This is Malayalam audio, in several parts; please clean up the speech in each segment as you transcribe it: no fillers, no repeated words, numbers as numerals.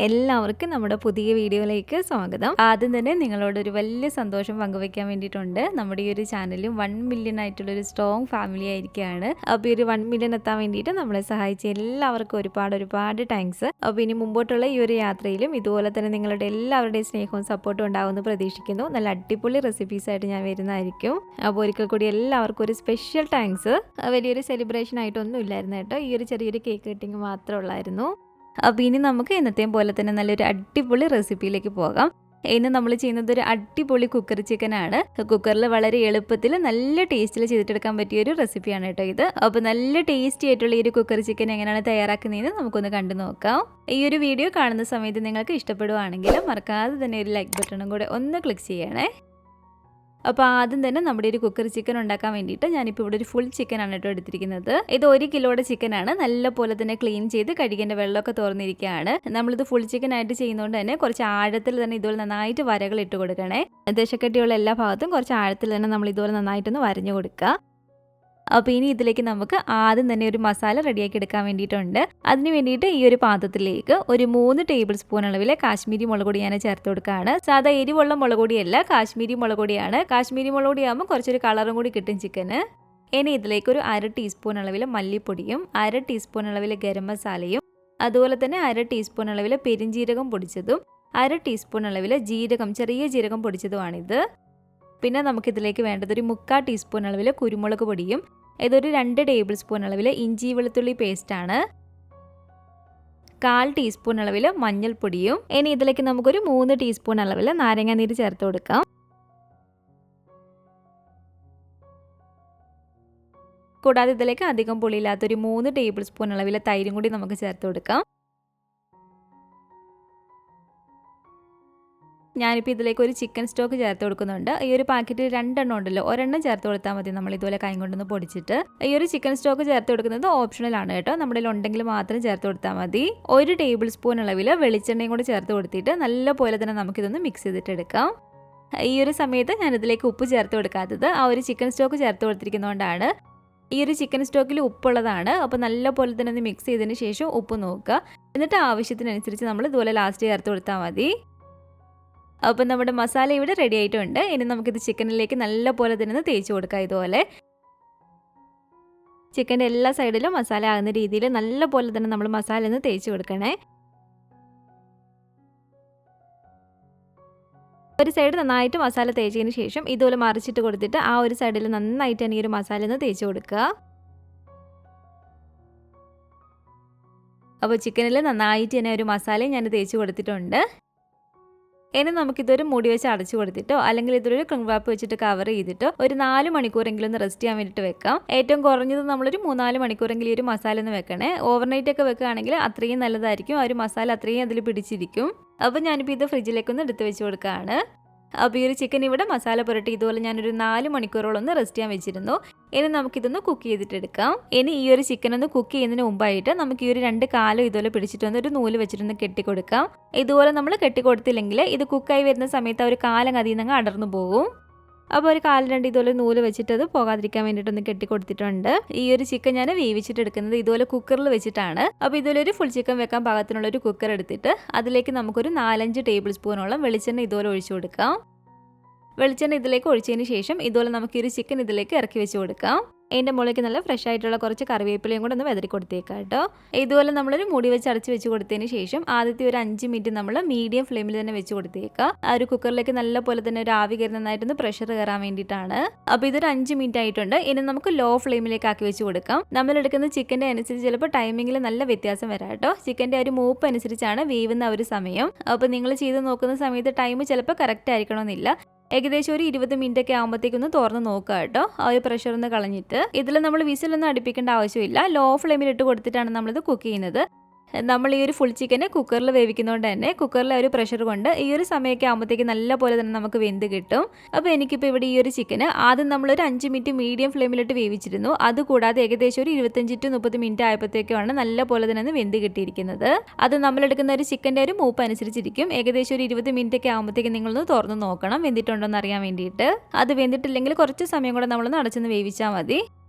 എല്ലാവർക്കും നമ്മുടെ പുതിയ വീഡിയോയിലേക്ക് സ്വാഗതം. ആദ്യം തന്നെ നിങ്ങളോട് ഒരു വലിയ സന്തോഷം പങ്കുവയ്ക്കാൻ വേണ്ടിയിട്ടുണ്ട്. നമ്മുടെ ഈ ഒരു ചാനലും 1 മില്യൺ ആയിട്ടുള്ളൊരു സ്ട്രോങ് ഫാമിലി ആയിരിക്കുകയാണ്. അപ്പോൾ ഈ ഒരു 1 മില്യൺ എത്താൻ വേണ്ടിയിട്ട് നമ്മളെ സഹായിച്ച എല്ലാവർക്കും ഒരുപാട് താങ്ക്സ്. അപ്പോൾ ഇനി മുമ്പോട്ടുള്ള ഈ ഒരു യാത്രയിലും ഇതുപോലെ തന്നെ നിങ്ങളുടെ എല്ലാവരുടെയും സ്നേഹവും സപ്പോർട്ടും ഉണ്ടാവുമെന്ന് പ്രതീക്ഷിക്കുന്നു. നല്ല അടിപൊളി റെസിപ്പീസായിട്ട് ഞാൻ വരുന്നതായിരിക്കും. അപ്പോൾ ഒരിക്കൽ കൂടി എല്ലാവർക്കും ഒരു സ്പെഷ്യൽ താങ്ക്സ്. വലിയൊരു സെലിബ്രേഷൻ ആയിട്ടൊന്നും ഇല്ലായിരുന്നു കേട്ടോ. ഈ ഒരു ചെറിയൊരു കേക്ക് കട്ടിങ് മാത്രമേ ഉള്ളായിരുന്നു. അപ്പോൾ ഇനി നമുക്ക് ഇന്നത്തെയും പോലെ തന്നെ നല്ലൊരു അടിപൊളി റെസിപ്പിയിലേക്ക് പോകാം. ഇന്ന് നമ്മൾ ചെയ്യുന്നത് ഒരു അടിപൊളി കുക്കർ ചിക്കനാണ്. കുക്കറിൽ വളരെ എളുപ്പത്തിൽ നല്ല ടേസ്റ്റിൽ ചെയ്തിട്ടെടുക്കാൻ പറ്റിയൊരു റെസിപ്പിയാണ് കേട്ടോ ഇത്. അപ്പോൾ നല്ല ടേസ്റ്റി ആയിട്ടുള്ള ഈ ഒരു കുക്കർ ചിക്കൻ എങ്ങനെയാണ് തയ്യാറാക്കുന്നതെന്ന് നമുക്കൊന്ന് കണ്ടു നോക്കാം. ഈ ഒരു വീഡിയോ കാണുന്ന സമയത്ത് നിങ്ങൾക്ക് ഇഷ്ടപ്പെടുവാണെങ്കിൽ മറക്കാതെ തന്നെ ഒരു ലൈക്ക് ബട്ടണും കൂടെ ഒന്ന് ക്ലിക്ക് ചെയ്യണേ. അപ്പോൾ ആദ്യം തന്നെ നമ്മുടെ ഒരു കുക്കർ ചിക്കൻ ഉണ്ടാക്കാൻ വേണ്ടിയിട്ട് ഞാനിപ്പോൾ ഇവിടെ ഒരു ഫുൾ ചിക്കനാണ് കേട്ടോ എടുത്തിരിക്കുന്നത്. ഇത് 1 കിലോയുടെ ചിക്കനാണ്. നല്ല പോലെ തന്നെ ക്ലീൻ ചെയ്ത് കഴുകേണ്ട വെള്ളമൊക്കെ തുറന്നിരിക്കുകയാണ്. നമ്മളിത് ഫുൾ ചിക്കൻ ആയിട്ട് ചെയ്യുന്നതുകൊണ്ട് തന്നെ കുറച്ച് ആഴത്തിൽ തന്നെ ഇതുപോലെ നന്നായിട്ട് വരകൾ ഇട്ട് കൊടുക്കണേ. ദശക്കട്ടിയുള്ള എല്ലാ ഭാഗത്തും കുറച്ച് ആഴത്തിൽ തന്നെ നമ്മൾ ഇതുപോലെ നന്നായിട്ടൊന്ന് വരഞ്ഞു കൊടുക്കുക. അപ്പോൾ ഇനി ഇതിലേക്ക് നമുക്ക് ആദ്യം തന്നെ ഒരു മസാല റെഡിയാക്കി എടുക്കാൻ വേണ്ടിയിട്ടുണ്ട്. അതിന് വേണ്ടിയിട്ട് ഈ ഒരു പാത്രത്തിലേക്ക് ഒരു 3 ടേബിൾ സ്പൂൺ അളവിൽ കാശ്മീരി മുളക് പൊടി ഞാൻ ചേർത്ത് കൊടുക്കുകയാണ്. സാധാ എരിവുള്ള മുളക് പൊടിയല്ല, കാശ്മീരി മുളക് പൊടിയാണ്. കാശ്മീരി മുളക് പൊടിയാകുമ്പോൾ കുറച്ചൊരു കളറും കൂടി കിട്ടും ചിക്കന്. ഇനി ഇതിലേക്ക് ഒരു 1/2 ടീസ്പൂൺ അളവിൽ മല്ലിപ്പൊടിയും 1/2 ടീസ്പൂൺ അളവിൽ ഗരം മസാലയും അതുപോലെ തന്നെ 1/2 ടീസ്പൂൺ അളവിൽ പെരിഞ്ജീരകം പൊടിച്ചതും 1/2 ടീസ്പൂൺ അളവിൽ ജീരകം, ചെറിയ ജീരകം പൊടിച്ചതുമാണിത്. പിന്നെ നമുക്കിതിലേക്ക് വേണ്ടത് ഒരു 3/4 ടീസ്പൂൺ അളവിൽ കുരുമുളക് പൊടിയും ഇതൊരു 2 ടേബിൾ സ്പൂൺ അളവിൽ ഇഞ്ചി വെളുത്തുള്ളി പേസ്റ്റാണ്, 1/4 ടീസ്പൂൺ അളവിൽ മഞ്ഞൾപ്പൊടിയും. ഇനി ഇതിലേക്ക് നമുക്കൊരു 3 ടീസ്പൂൺ അളവിൽ നാരങ്ങാനീര് ചേർത്ത് കൊടുക്കാം. കൂടാതെ ഇതിലേക്ക് അധികം പുളിയില്ലാത്തൊരു 3 ടേബിൾ സ്പൂൺ അളവിൽ തൈരും കൂടി നമുക്ക് ചേർത്ത് കൊടുക്കാം. ഞാനിപ്പോൾ ഇതിലേക്ക് ഒരു ചിക്കൻ സ്റ്റോക്ക് ചേർത്ത് കൊടുക്കുന്നുണ്ട്. ഈ ഒരു പാക്കറ്റിൽ 2 എണ്ണം ഉണ്ടല്ലോ, ഒരെണ്ണം ചേർത്ത് കൊടുത്താൽ മതി. നമ്മൾ ഇതുപോലെ കൈ കൊണ്ടൊന്ന് പൊടിച്ചിട്ട് ഈ ഒരു ചിക്കൻ സ്റ്റോക്ക് ചേർത്ത് കൊടുക്കുന്നത് ഓപ്ഷണൽ ആണ് കേട്ടോ. നമ്മുടെ ഉണ്ടെങ്കിൽ മാത്രം ചേർത്ത് കൊടുത്താൽ മതി. 1 ടേബിൾ സ്പൂൺ അളവിൽ വെളിച്ചെണ്ണയും കൂടി ചേർത്ത് കൊടുത്തിട്ട് നല്ല പോലെ തന്നെ നമുക്കിതൊന്ന് മിക്സ് ചെയ്തിട്ട് എടുക്കാം. ഈ ഒരു സമയത്ത് ഞാനിതിലേക്ക് ഉപ്പ് ചേർത്ത് കൊടുക്കാത്തത് ആ ഒരു ചിക്കൻ സ്റ്റോക്ക് ചേർത്ത് കൊടുത്തിരിക്കുന്നതുകൊണ്ടാണ്. ഈ ഒരു ചിക്കൻ സ്റ്റോക്കിൽ ഉപ്പുള്ളതാണ്. അപ്പോൾ നല്ല പോലെ തന്നെ ഒന്ന് മിക്സ് ചെയ്തതിന് ശേഷം ഉപ്പ് നോക്കുക. എന്നിട്ട് ആവശ്യത്തിനനുസരിച്ച് നമ്മൾ ഇതുപോലെ ലാസ്റ്റ് ചേർത്ത് കൊടുത്താൽ മതി. അപ്പം നമ്മുടെ മസാല ഇവിടെ റെഡി ആയിട്ടുണ്ട്. ഇനി നമുക്കിത് ചിക്കനിലേക്ക് നല്ല പോലെ തന്നെ തേച്ച് കൊടുക്കാം. ഇതുപോലെ ചിക്കൻ്റെ എല്ലാ സൈഡിലും മസാല ആകുന്ന രീതിയിൽ നല്ല പോലെ തന്നെ നമ്മൾ മസാല ഒന്ന് തേച്ച് കൊടുക്കണേ. ഒരു സൈഡ് നന്നായിട്ട് മസാല തേച്ചതിന് ശേഷം ഇതുപോലെ മറിച്ചിട്ട് കൊടുത്തിട്ട് ആ ഒരു സൈഡിൽ നന്നായിട്ട് തന്നെ ഈ ഒരു മസാല ഒന്ന് തേച്ച് കൊടുക്കുക. അപ്പോൾ ചിക്കനിൽ നന്നായിട്ട് തന്നെ ഒരു മസാലയും ഞാൻ തേച്ച് കൊടുത്തിട്ടുണ്ട്. ഇനി നമുക്കിതൊരു മൂടി വെച്ച് അടച്ചു കൊടുത്തിട്ടോ അല്ലെങ്കിൽ ഇതൊരു ക്ലിംഗ് റാപ്പ് വെച്ചിട്ട് കവർ ചെയ്തിട്ടോ ഒരു 4 മണിക്കൂറെങ്കിലും ഒന്ന് റെസ്റ്റ് ചെയ്യാൻ വേണ്ടിയിട്ട് വെക്കാം. ഏറ്റവും കുറഞ്ഞത് നമ്മളൊരു 3-4 മണിക്കൂറെങ്കിലും ഈ ഒരു മസാല ഒന്ന് വെക്കണേ. ഓവർനൈറ്റ് ഒക്കെ വെക്കുകയാണെങ്കിൽ അത്രയും നല്ലതായിരിക്കും. ആ ഒരു മസാല അത്രയും അതിൽ പിടിച്ചിരിക്കും. അപ്പോൾ ഞാനിപ്പോൾ ഇത് ഫ്രിഡ്ജിലേക്കൊന്ന് എടുത്ത് വെച്ച് കൊടുക്കുകയാണ്. അപ്പോൾ ഈ ഒരു ചിക്കൻ ഇവിടെ മസാല പുരട്ടി ഇതുപോലെ ഞാനൊരു 4 മണിക്കൂറോളം ഒന്ന് റെസ്റ്റ് ചെയ്യാൻ വെച്ചിരുന്നു. ഇനി നമുക്കിതൊന്ന് കുക്ക് ചെയ്തിട്ടെടുക്കാം. ഇനി ഈ ഒരു ചിക്കൻ ഒന്ന് കുക്ക് ചെയ്യുന്നതിന് മുമ്പായിട്ട് നമുക്ക് ഈ ഒരു 2 കാലും ഇതുപോലെ പിടിച്ചിട്ട് വന്ന് ഒരു നൂല് വെച്ചിട്ടൊന്ന് കെട്ടിക്കൊടുക്കാം. ഇതുപോലെ നമ്മൾ കെട്ടിക്കൊടുത്തില്ലെങ്കിൽ ഇത് കുക്കായി വരുന്ന സമയത്ത് ആ ഒരു കാലം അതിൽ നിന്ന് അടർന്നു പോകും. അപ്പോൾ ഒരു 1/4 ഇതുപോലെ നൂല് വെച്ചിട്ട് അത് പോകാതിരിക്കാൻ വേണ്ടിയിട്ടൊന്ന് കെട്ടിക്കൊടുത്തിട്ടുണ്ട്. ഈ ഒരു ചിക്കൻ ഞാൻ വേവിച്ചിട്ട് എടുക്കുന്നത് ഇതുപോലെ കുക്കറിൽ വെച്ചിട്ടാണ്. അപ്പോൾ ഇതുപോലെ ഒരു ഫുൾ ചിക്കൻ വെക്കാൻ പാകത്തിനുള്ള ഒരു കുക്കർ എടുത്തിട്ട് അതിലേക്ക് നമുക്കൊരു 4-5 ടേബിൾ സ്പൂണോളം വെളിച്ചെണ്ണ ഇതുപോലെ ഒഴിച്ചു കൊടുക്കാം. വെളിച്ചെണ്ണ ഇതിലേക്ക് ഒഴിച്ചതിന് ശേഷം ഇതുപോലെ നമുക്ക് ഈ ഒരു ചിക്കൻ ഇതിലേക്ക് ഇറക്കി വെച്ച് കൊടുക്കാം. അതിൻ്റെ മുകളിലേക്ക് നല്ല ഫ്രഷ് ആയിട്ടുള്ള കുറച്ച് കറിവേപ്പിലയും കൂടെ ഒന്ന് വെതറി കൊടുത്തേക്കാം കേട്ടോ. ഇതുപോലെ നമ്മളൊരു മൂടി വെച്ച് അടച്ച് വെച്ച് കൊടുത്തതിന് ശേഷം ആദ്യത്തെ ഒരു 5 മിനിറ്റ് നമ്മൾ മീഡിയം ഫ്ലെയിമിൽ തന്നെ വെച്ച് കൊടുത്തേക്കാം. ആ ഒരു കുക്കറിലേക്ക് നല്ല പോലെ തന്നെ ഒരു ആവി കയറി നന്നായിട്ടൊന്ന് പ്രഷർ കയറാൻ വേണ്ടിയിട്ടാണ്. അപ്പോൾ ഇതൊരു 5 മിനിറ്റ് ആയിട്ടുണ്ട്. ഇനി നമുക്ക് ലോ ഫ്ലെയിമിലേക്ക് ആക്കി വെച്ച് കൊടുക്കാം. നമ്മൾ എടുക്കുന്ന ചിക്കൻ്റെ അനുസരിച്ച് ചിലപ്പോൾ ടൈമിങ്ങിൽ നല്ല വ്യത്യാസം വരാം കേട്ടോ. ചിക്കൻ്റെ ഒരു മൂപ്പ് അനുസരിച്ചാണ് വേവുന്ന ഒരു സമയം. അപ്പോൾ നിങ്ങൾ ചെയ്ത് നോക്കുന്ന സമയത്ത് ടൈം ചിലപ്പോൾ കറക്റ്റ് ആയിരിക്കണമെന്നില്ല. ഏകദേശം ഒരു 20 മിനിറ്റ് ഒക്കെ ആകുമ്പോഴത്തേക്കൊന്ന് തുറന്ന് നോക്കുക കേട്ടോ. ആ ഒരു പ്രഷർ ഒന്ന് കളഞ്ഞിട്ട് ഇതിൽ നമ്മൾ വിസിലൊന്നും അടുപ്പിക്കേണ്ട ആവശ്യമില്ല. ലോ ഫ്ലെയിമിൽ ഇട്ട് കൊടുത്തിട്ടാണ് നമ്മളിത് കുക്ക് ചെയ്യുന്നത്. നമ്മൾ ഈ ഒരു ഫുൾ ചിക്കനെ കുക്കറിൽ വേവിക്കുന്നതുകൊണ്ട് തന്നെ കുക്കറിലെ ഒരു പ്രഷർ കൊണ്ട് ഈ ഒരു സമയമൊക്കെ ആകുമ്പോഴത്തേക്ക് നല്ല പോലെ തന്നെ നമുക്ക് വെന്ത് കിട്ടും. അപ്പോൾ എനിക്കിപ്പോൾ ഇവിടെ ഈ ഒരു ചിക്കന് ആദ്യം നമ്മളൊരു 5 മിനിറ്റ് മീഡിയം ഫ്ലെയിമിലിട്ട് വേവിച്ചിരുന്നു. അതുകൂടാതെ ഏകദേശം ഒരു 25-30 മിനിറ്റ് ആയപ്പോഴത്തേക്കാണ് നല്ല പോലെ തന്നെ വെന്ത് കിട്ടിയിരിക്കുന്നത്. അത് നമ്മളെടുക്കുന്ന ഒരു ചിക്കൻ്റെ ഒരു മൂപ്പ് അനുസരിച്ചിരിക്കും. ഏകദേശം ഒരു 20 മിനിറ്റ് ഒക്കെ ആകുമ്പോഴത്തേക്ക് നിങ്ങളൊന്ന് തുറന്ന് നോക്കണം വെന്തിട്ടുണ്ടോ എന്ന് അറിയാൻ വേണ്ടിയിട്ട്. അത് വെന്തിട്ടില്ലെങ്കിൽ കുറച്ച് സമയം കൂടെ നമ്മളൊന്ന് അടച്ചൊന്ന് വേവിച്ചാൽ മതി.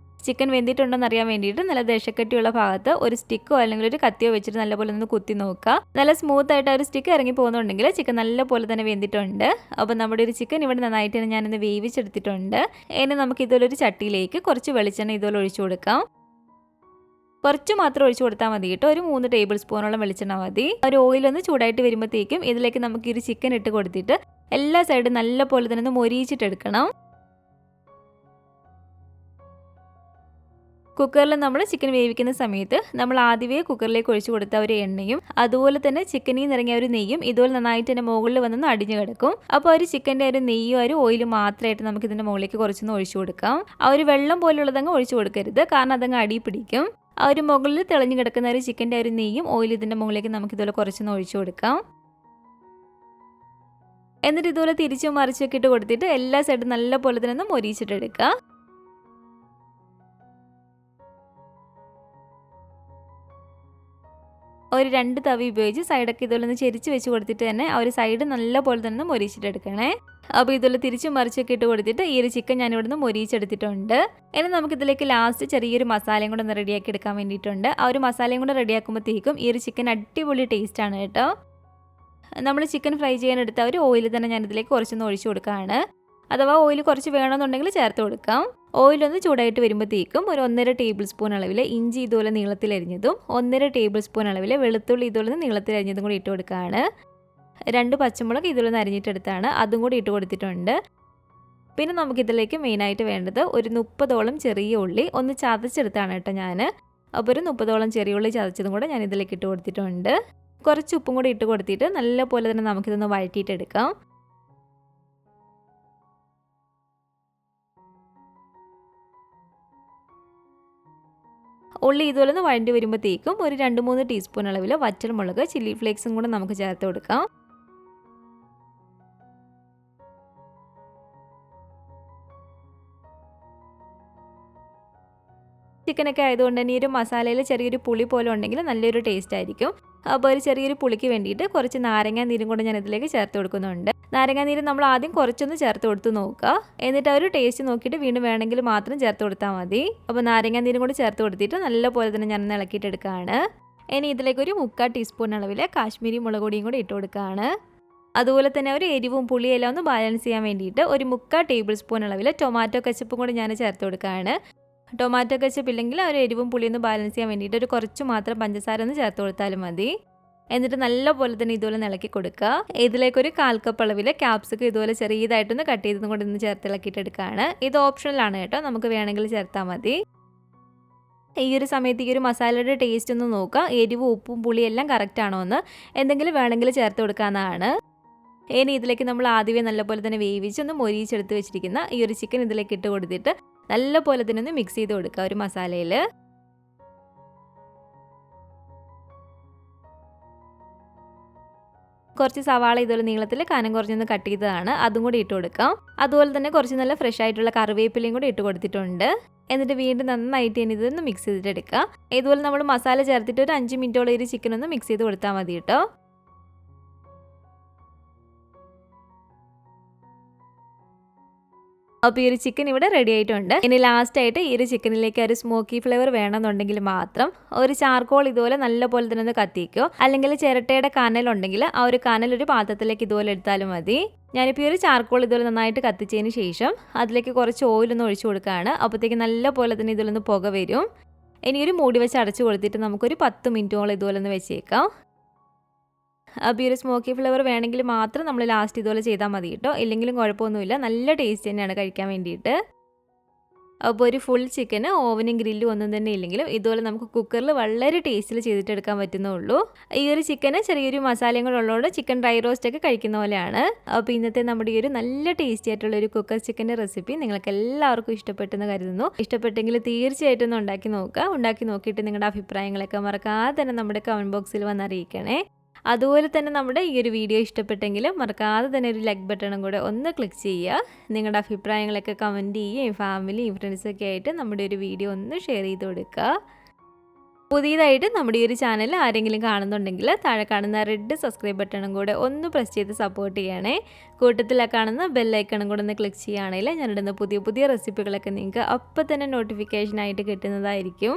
ചിക്കൻ വെന്തിട്ടുണ്ടോയെന്ന് അറിയാൻ വേണ്ടിയിട്ട് നല്ല ദശക്കട്ടിയുള്ള ഭാഗത്ത് ഒരു സ്റ്റിക്കോ അല്ലെങ്കിൽ ഒരു കത്തിയോ വെച്ചിട്ട് നല്ലപോലെ ഒന്ന് കുത്തി നോക്കുക. നല്ല സ്മൂത്ത് ആയിട്ട് ഒരു സ്റ്റിക്ക് ഇറങ്ങി പോകുന്നുണ്ടെങ്കിൽ ചിക്കൻ നല്ലപോലെ തന്നെ വെന്തിട്ടുണ്ട്. അപ്പോൾ നമ്മുടെ ഒരു ചിക്കൻ ഇവിടെ നന്നായിട്ട് തന്നെ ഞാനൊന്ന് വേവിച്ചെടുത്തിട്ടുണ്ട്. ഇനി നമുക്ക് ഇതുപോലൊരു ചട്ടിയിലേക്ക് കുറച്ച് വെളിച്ചെണ്ണ ഇതുപോലെ ഒഴിച്ചു കൊടുക്കാം. കുറച്ച് മാത്രം ഒഴിച്ചു കൊടുത്താൽ മതി കേട്ടോ. ഒരു 3 ടേബിൾ സ്പൂണോളം വെളിച്ചെണ്ണ മതി. ഒരു ഓയിലൊന്ന് ചൂടായിട്ട് വരുമ്പോഴത്തേക്കും ഇതിലേക്ക് നമുക്ക് ഈ ചിക്കൻ ഇട്ട് കൊടുത്തിട്ട് എല്ലാ സൈഡും നല്ലപോലെ തന്നെ ഒന്ന് മൊരിയിച്ചിട്ടെടുക്കണം. കുക്കറിൽ നമ്മൾ ചിക്കൻ വേവിക്കുന്ന സമയത്ത് നമ്മൾ ആദ്യമേ കുക്കറിലേക്ക് ഒഴിച്ചു കൊടുത്ത ഒരു എണ്ണയും അതുപോലെ തന്നെ ചിക്കനിൽ നിന്ന് ഇറങ്ങിയ ഒരു നെയ്യും ഇതുപോലെ നന്നായിട്ട് തന്നെ മുകളിൽ വന്നൊന്ന് അടിഞ്ഞു കിടക്കും. അപ്പോൾ ഒരു ചിക്കൻ്റെ ഒരു നെയ്യും ഒരു ഓയിലും മാത്രമായിട്ട് നമുക്ക് ഇതിൻ്റെ മുകളിലേക്ക് കുറച്ചൊന്ന് ഒഴിച്ചു കൊടുക്കാം. ആ ഒരു വെള്ളം പോലുള്ളതങ്ങ് ഒഴിച്ചു കൊടുക്കരുത്, കാരണം അതങ്ങ് അടി പിടിക്കും. ആ ഒരു മുകളിൽ തെളിഞ്ഞു കിടക്കുന്ന ഒരു ചിക്കൻ്റെ ഒരു നെയ്യും ഓയിലും ഇതിൻ്റെ മുകളിലേക്ക് നമുക്ക് ഇതുപോലെ കുറച്ചൊന്ന് ഒഴിച്ചു കൊടുക്കാം. എന്നിട്ട് ഇതുപോലെ തിരിച്ചും മറിച്ചൊക്കെ ഇട്ട് കൊടുത്തിട്ട് എല്ലാ സൈഡും നല്ലപോലെ തന്നെ ഒന്ന് മൊരിയിച്ചിട്ടെടുക്കുക. ഒരു 2 തവി ഉപയോഗിച്ച് സൈഡൊക്കെ ഇതുപോലെ ഒന്ന് ചെരിച്ച് വെച്ച് കൊടുത്തിട്ട് തന്നെ ആ ഒരു സൈഡ് നല്ലപോലെ തന്നെ മൊരിയിച്ചിട്ടെടുക്കണേ. അപ്പോൾ ഇതുപോലെ തിരിച്ചും മറിച്ചൊക്കെ ഇട്ട് കൊടുത്തിട്ട് ഈ ഒരു ചിക്കൻ ഞാൻ ഇവിടെ നിന്ന് മൊരിയിച്ചെടുത്തിട്ടുണ്ട്. ഇനി നമുക്കിതിലേക്ക് ലാസ്റ്റ് ചെറിയൊരു മസാലയും കൂടെ ഒന്ന് റെഡിയാക്കി എടുക്കാൻ വേണ്ടിയിട്ടുണ്ട്. ആ ഒരു മസാലയും കൂടെ റെഡിയാക്കുമ്പോഴത്തേക്കും ഈ ഒരു ചിക്കൻ അടിപൊളി ടേസ്റ്റാണ് കേട്ടോ. നമ്മൾ ചിക്കൻ ഫ്രൈ ചെയ്യാൻ എടുത്ത ഒരു ഓയിൽ തന്നെ ഞാനിതിലേക്ക് കുറച്ചൊന്ന് ഒഴിച്ചു കൊടുക്കുകയാണ്. അഥവാ ഓയിൽ കുറച്ച് വേണമെന്നുണ്ടെങ്കിൽ ചേർത്ത് കൊടുക്കാം. ഓയിലൊന്ന് ചൂടായിട്ട് വരുമ്പോഴത്തേക്കും ഒരു 1.5 ടേബിൾ സ്പൂൺ അളവിൽ ഇഞ്ചി ഇതുപോലെ നീളത്തിലരിഞ്ഞതും 1.5 ടേബിൾ സ്പൂൺ അളവിൽ വെളുത്തുള്ളി ഇതുപോലെ നീളത്തിലരിഞ്ഞതും കൂടി ഇട്ട് കൊടുക്കുകയാണ്. 2 പച്ചമുളക് ഇതുപോലെ അരിഞ്ഞിട്ടെടുത്താണ്, അതും കൂടി ഇട്ട് കൊടുത്തിട്ടുണ്ട്. പിന്നെ നമുക്കിതിലേക്ക് മെയിനായിട്ട് വേണ്ടത് ഒരു 30ഓളം ചെറിയ ഉള്ളി ഒന്ന് ചതച്ചെടുത്താണ് കേട്ടോ ഞാൻ. അപ്പോൾ ഒരു 30ഓളം ചെറിയ ഉള്ളി ചതച്ചതും കൂടെ ഞാൻ ഇതിലേക്ക് ഇട്ട് കൊടുത്തിട്ടുണ്ട്. കുറച്ച് ഉപ്പും കൂടി ഇട്ട് കൊടുത്തിട്ട് നല്ലപോലെ തന്നെ നമുക്കിതൊന്ന് വഴറ്റിയിട്ടെടുക്കാം. ഉള്ളി ഇതുപോലെ ഒന്ന് വഴണ്ടി വരുമ്പോഴത്തേക്കും ഒരു 2-3 ടീസ്പൂൺ അളവിൽ വറ്റൽമുളക് ചില്ലി ഫ്ലേക്സും കൂടെ നമുക്ക് ചേർത്ത് കൊടുക്കാം. ചിക്കനൊക്കെ ആയതുകൊണ്ട് തന്നെ ഈ ഒരു മസാലയിൽ ചെറിയൊരു പുളി പോലെ ഉണ്ടെങ്കിൽ നല്ലൊരു ടേസ്റ്റ് ആയിരിക്കും. അപ്പോൾ ഒരു ചെറിയൊരു പുളിക്ക് വേണ്ടിയിട്ട് കുറച്ച് നാരങ്ങാ നീരും കൂടെ ഞാൻ ഇതിലേക്ക് ചേർത്ത് കൊടുക്കുന്നുണ്ട്. നാരങ്ങാ നീര് നമ്മൾ ആദ്യം കുറച്ചൊന്ന് ചേർത്ത് കൊടുത്ത് നോക്കുക. എന്നിട്ട് ആ ഒരു ടേസ്റ്റ് നോക്കിയിട്ട് വീണ്ടും വേണമെങ്കിൽ മാത്രം ചേർത്ത് കൊടുത്താൽ മതി. അപ്പോൾ നാരങ്ങാ നീരും കൂടി ചേർത്ത് കൊടുത്തിട്ട് നല്ലപോലെ തന്നെ ഞാൻ ഇളക്കിയിട്ടെടുക്കുകയാണ്. ഇനി ഇതിലേക്ക് ഒരു 3/4 ടീസ്പൂൺ അളവിൽ കാശ്മീരി മുളക് പൊടിയും കൂടി ഇട്ട് കൊടുക്കുകയാണ്. അതുപോലെ തന്നെ ഒരു എരിവും പുളിയെല്ലാം ഒന്ന് ബാലൻസ് ചെയ്യാൻ വേണ്ടിയിട്ട് ഒരു 3/4 ടേബിൾ സ്പൂൺ അളവിൽ ടൊമാറ്റോ കെച്ചപ്പും കൂടി ഞാൻ ചേർത്ത് കൊടുക്കുകയാണ്. ടൊമാറ്റോ കെച്ചപ്പ് ഇല്ലെങ്കിൽ ആ ഒരു എരിവും പുളിയൊന്ന് ബാലൻസ് ചെയ്യാൻ വേണ്ടിയിട്ട് ഒരു കുറച്ച് മാത്രം പഞ്ചസാര ഒന്ന് ചേർത്ത് കൊടുത്താലും മതി. എന്നിട്ട് നല്ലപോലെ തന്നെ ഇതുപോലെ ഇളക്കി കൊടുക്കുക. ഇതിലേക്കൊരു 1/4 കപ്പ് അളവിൽ ക്യാപ്സിക്കം ഇതുപോലെ ചെറിയതായിട്ടൊന്ന് കട്ട് ചെയ്തതും കൂടി ഒന്ന് ചേർത്ത് ഇളക്കിയിട്ടെടുക്കുകയാണ്. ഇത് ഓപ്ഷണലാണ് കേട്ടോ, നമുക്ക് വേണമെങ്കിൽ ചേർത്താൽ മതി. ഈ ഒരു സമയത്ത് ഈ ഒരു മസാലയുടെ ടേസ്റ്റ് ഒന്ന് നോക്കുക, എരിവും ഉപ്പും പുളിയെല്ലാം കറക്റ്റ് ആണോ എന്ന്. എന്തെങ്കിലും വേണമെങ്കിൽ ചേർത്ത് കൊടുക്കാവുന്നതാണ്. ഇനി ഇതിലേക്ക് നമ്മൾ ആദ്യമേ നല്ലപോലെ തന്നെ വേവിച്ച് ഒന്ന് മൊരിയിച്ചെടുത്ത് വെച്ചിരിക്കുന്ന ഈ ഒരു ചിക്കൻ ഇതിലേക്ക് ഇട്ട് കൊടുത്തിട്ട് നല്ലപോലെ തന്നെ ഒന്ന് മിക്സ് ചെയ്ത് കൊടുക്കുക ഒരു മസാലയിൽ. കുറച്ച് സവാള ഇതുപോലെ നീളത്തിൽ കനം കുറഞ്ഞൊന്ന് കട്ട് ചെയ്തതാണ്, അതും കൂടി ഇട്ട് കൊടുക്കാം. അതുപോലെ തന്നെ കുറച്ച് നല്ല ഫ്രഷ് ആയിട്ടുള്ള കറിവേപ്പിലയും കൂടി ഇട്ട് കൊടുത്തിട്ടുണ്ട്. എന്നിട്ട് വീണ്ടും നന്നായിട്ട് ഇനി ഇതൊന്ന് മിക്സ് ചെയ്തിട്ടെടുക്കുക. ഇതുപോലെ നമ്മൾ മസാല ചേർത്തിട്ട് ഒരു 5 മിനിറ്റോളം ഈ ചിക്കൻ ഒന്ന് മിക്സ് ചെയ്ത് കൊടുത്താൽ മതി കേട്ടോ. അപ്പോൾ ഈ ഒരു ചിക്കൻ ഇവിടെ റെഡി ആയിട്ടുണ്ട്. ഇനി ലാസ്റ്റ് ആയിട്ട് ഈ ഒരു ചിക്കനിലേക്ക് ഒരു സ്മോക്കി ഫ്ലേവർ വേണമെന്നുണ്ടെങ്കിൽ മാത്രം ഒരു ചാർക്കോൾ ഇതുപോലെ നല്ലപോലെ തന്നെ ഒന്ന് കത്തിക്കോ, അല്ലെങ്കിൽ ചിരട്ടയുടെ കനലുണ്ടെങ്കിൽ ആ ഒരു കനൽ ഒരു പാത്രത്തിലേക്ക് ഇതുപോലെ എടുത്താലും മതി. ഞാനിപ്പോൾ ഈ ഒരു ചാർക്കോൾ ഇതുപോലെ നന്നായിട്ട് കത്തിച്ചതിന് ശേഷം അതിലേക്ക് കുറച്ച് ഓയിലൊന്ന് ഒഴിച്ചു കൊടുക്കുകയാണ്. അപ്പോഴത്തേക്ക് നല്ലപോലെ തന്നെ ഇതിലൊന്ന് പുക വരും. ഇനി ഒരു മൂടി വെച്ച് അടച്ചു കൊടുത്തിട്ട് നമുക്കൊരു 10 മിനിറ്റോളം ഇതുപോലെ ഒന്ന് വെച്ചേക്കാം. അപ്പോൾ ഈ ഒരു സ്മോക്കി ഫ്ലേവർ വേണമെങ്കിൽ മാത്രം നമ്മൾ ലാസ്റ്റ് ഇതുപോലെ ചെയ്താൽ മതി കേട്ടോ, ഇല്ലെങ്കിലും കുഴപ്പമൊന്നുമില്ല, നല്ല ടേസ്റ്റ് തന്നെയാണ് കഴിക്കാൻ വേണ്ടിയിട്ട്. അപ്പോൾ ഒരു ഫുൾ ചിക്കന് ഓവനും ഗ്രില്ലും ഒന്നും തന്നെ ഇല്ലെങ്കിലും ഇതുപോലെ നമുക്ക് കുക്കറിൽ വളരെ ടേസ്റ്റിൽ ചെയ്തിട്ടെടുക്കാൻ പറ്റുന്നുള്ളൂ. ഈ ഒരു ചിക്കന് ചെറിയൊരു മസാലയും കൂടെ ഉള്ളതുകൊണ്ട് ചിക്കൻ ഡ്രൈ റോസ്റ്റ് ഒക്കെ കഴിക്കുന്ന പോലെയാണ്. അപ്പോൾ ഇന്നത്തെ നമ്മുടെ ഈ ഒരു നല്ല ടേസ്റ്റി ആയിട്ടുള്ള ഒരു കുക്കർ ചിക്കൻ്റെ റെസിപ്പി നിങ്ങൾക്ക് എല്ലാവർക്കും ഇഷ്ടപ്പെട്ടെന്ന് കരുതുന്നു. ഇഷ്ടപ്പെട്ടെങ്കിൽ തീർച്ചയായിട്ടും ഒന്ന് ഉണ്ടാക്കി നോക്കുക. ഉണ്ടാക്കി നോക്കിയിട്ട് നിങ്ങളുടെ അഭിപ്രായങ്ങളൊക്കെ മറക്കാതെ തന്നെ നമ്മുടെ കമൻറ്റ് ബോക്സിൽ വന്ന് അറിയിക്കണേ. അതുപോലെ തന്നെ നമ്മുടെ ഈ ഒരു വീഡിയോ ഇഷ്ടപ്പെട്ടെങ്കിൽ മറക്കാതെ തന്നെ ഒരു ലൈക്ക് ബട്ടണും കൂടെ ഒന്ന് ക്ലിക്ക് ചെയ്യുക. നിങ്ങളുടെ അഭിപ്രായങ്ങളൊക്കെ കമൻറ്റ് ചെയ്യുകയും ഫാമിലിയും ഫ്രണ്ട്സൊക്കെ ആയിട്ട് നമ്മുടെ ഒരു വീഡിയോ ഒന്ന് ഷെയർ ചെയ്ത് കൊടുക്കുക. പുതിയതായിട്ട് നമ്മുടെ ഈ ഒരു ചാനൽ ആരെങ്കിലും കാണുന്നുണ്ടെങ്കിൽ താഴെ കാണുന്ന റെഡ് സബ്സ്ക്രൈബ് ബട്ടണും കൂടെ ഒന്ന് പ്രസ് ചെയ്ത് സപ്പോർട്ട് ചെയ്യണേ. കൂട്ടത്തിൽ കാണുന്ന ബെല്ലൈക്കണും കൂടെ ഒന്ന് ക്ലിക്ക് ചെയ്യുകയാണെങ്കിൽ ഞാനിടുന്ന പുതിയ പുതിയ റെസിപ്പികളൊക്കെ നിങ്ങൾക്ക് അപ്പം തന്നെ നോട്ടിഫിക്കേഷനായിട്ട് കിട്ടുന്നതായിരിക്കും.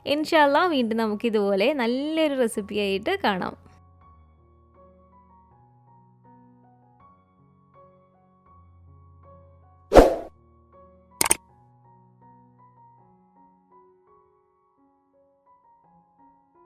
ഇൻഷാ അല്ലാഹ് വീണ്ടും നമുക്ക് ഇതുപോലെ നല്ലൊരു റെസിപ്പിയായിട്ട് കാണാം.